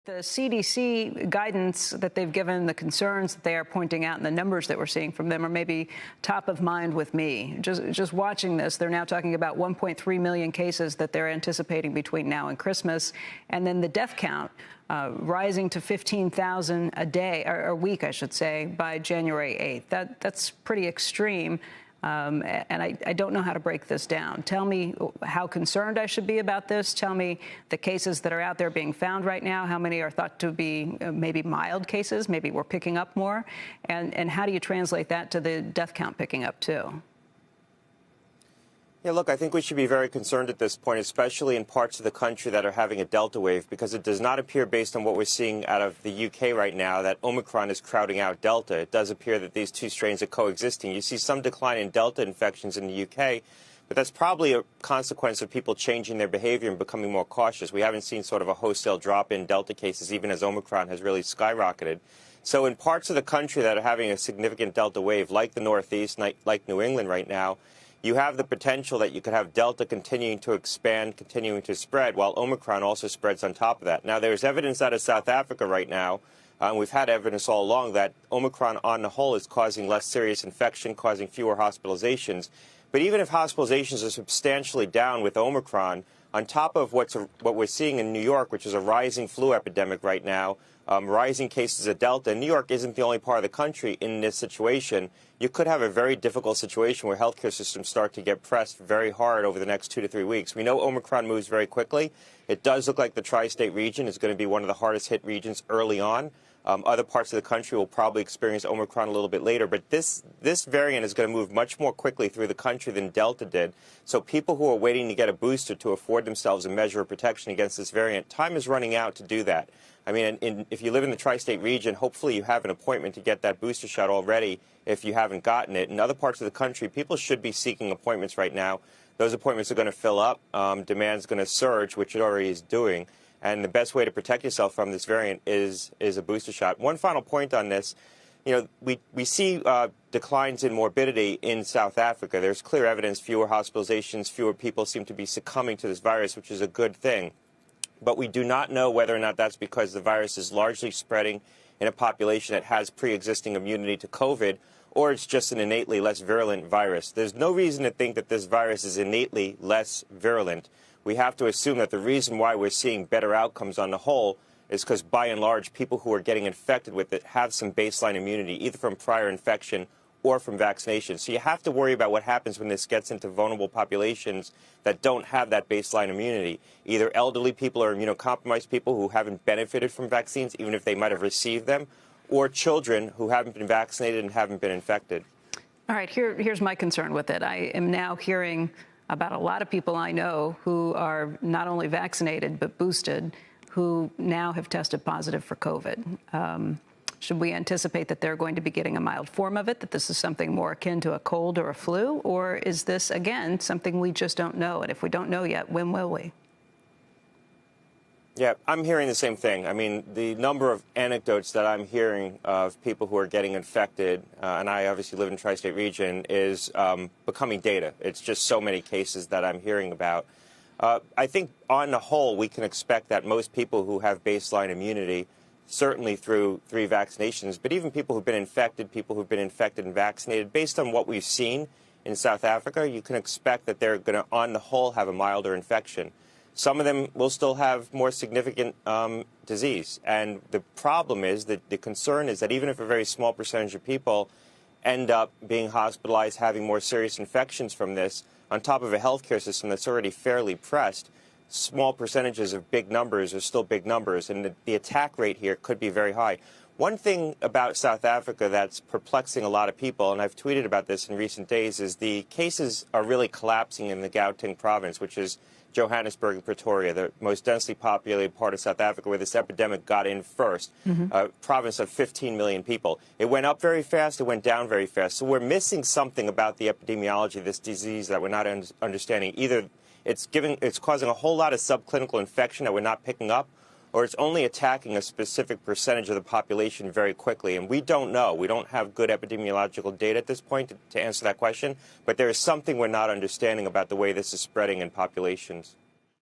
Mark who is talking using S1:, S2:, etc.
S1: The CDC guidance that they've given, the concerns that they are pointing out, and the numbers that we're seeing from them are maybe top of mind with me. Just watching this, they're now talking about 1.3 million cases that they're anticipating between now and Christmas, and then the death count rising to 15,000 a day, or a week, I should say, by January 8th. That's pretty extreme. And I don't know how to break this down. Tell me how concerned I should be about this. Tell me the cases that are out there being found right now, how many are thought to be maybe mild cases, maybe we're picking up more, and how do you translate that to the death count picking up too?
S2: Yeah, look, I think we should be very concerned at this point, especially in parts of the country that are having a Delta wave, because it does not appear, based on what we're seeing out of the UK right now, that Omicron is crowding out Delta. It does appear that these two strains are coexisting. You see some decline in Delta infections in the UK, but that's probably a consequence of people changing their behavior and becoming more cautious. We haven't seen sort of a wholesale drop in Delta cases, even as Omicron has really skyrocketed. So in parts of the country that are having a significant Delta wave, like the Northeast, like New England right now, you have the potential that you could have Delta continuing to expand, continuing to spread, while Omicron also spreads on top of that. Now, there's evidence out of South Africa right now, and we've had evidence all along, that Omicron on the whole is causing less serious infection, causing fewer hospitalizations. But even if hospitalizations are substantially down with Omicron, on top of what we're seeing in New York, which is a rising flu epidemic right now, rising cases of Delta, and New York isn't the only part of the country in this situation, you could have a very difficult situation where healthcare systems start to get pressed very hard over the next 2 to 3 weeks. We know Omicron moves very quickly. It does look like the tri-state region is going to be one of the hardest hit regions early on. Other parts of the country will probably experience Omicron a little bit later, but this variant is going to move much more quickly through the country than Delta did. So people who are waiting to get a booster to afford themselves a measure of protection against this variant, time is running out to do that. I mean, if you live in the tri-state region, hopefully you have an appointment to get that booster shot already if you haven't gotten it. In other parts of the country, people should be seeking appointments right now. Those appointments are going to fill up. Demand's going to surge, which it already is doing. And the best way to protect yourself from this variant is a booster shot. One final point on this. You know, we see declines in morbidity in South Africa. There's clear evidence, fewer hospitalizations, fewer people seem to be succumbing to this virus, which is a good thing. But we do not know whether or not that's because the virus is largely spreading in a population that has pre-existing immunity to COVID, or it's just an innately less virulent virus. There's no reason to think that this virus is innately less virulent. We have to assume that the reason why we're seeing better outcomes on the whole is because, by and large, people who are getting infected with it have some baseline immunity, either from prior infection or from vaccination. So you have to worry about what happens when this gets into vulnerable populations that don't have that baseline immunity, either elderly people or immunocompromised people who haven't benefited from vaccines, even if they might have received them, or children who haven't been vaccinated and haven't been infected.
S1: All right, here's my concern with it. I am now hearing about a lot of people I know who are not only vaccinated but boosted, who now have tested positive for COVID. Should we anticipate that they're going to be getting a mild form of it, that this is something more akin to a cold or a flu? Or is this, again, something we just don't know? And if we don't know yet, when will we?
S2: Yeah, I'm hearing the same thing. I mean, the number of anecdotes that I'm hearing of people who are getting infected, and I obviously live in the tri-state region, is becoming data. It's just so many cases that I'm hearing about. I think on the whole, we can expect that most people who have baseline immunity, certainly through 3 vaccinations, but even people who've been infected and vaccinated, based on what we've seen in South Africa, you can expect that they're going to, on the whole, have a milder infection. Some of them will still have more significant disease. And the problem is that the concern is that even if a very small percentage of people end up being hospitalized, having more serious infections from this, on top of a healthcare system that's already fairly pressed, small percentages of big numbers are still big numbers, and the attack rate here could be very high. One thing about South Africa that's perplexing a lot of people, and I've tweeted about this in recent days, is the cases are really collapsing in the Gauteng province, which is Johannesburg and Pretoria, the most densely populated part of South Africa, where this epidemic got in first, a province of 15 million people. It went up very fast, it went down very fast. So we're missing something about the epidemiology of this disease that we're not understanding. Either it's causing a whole lot of subclinical infection that we're not picking up, or it's only attacking a specific percentage of the population very quickly. And we don't know. We don't have good epidemiological data at this point to answer that question. But there is something we're not understanding about the way this is spreading in populations.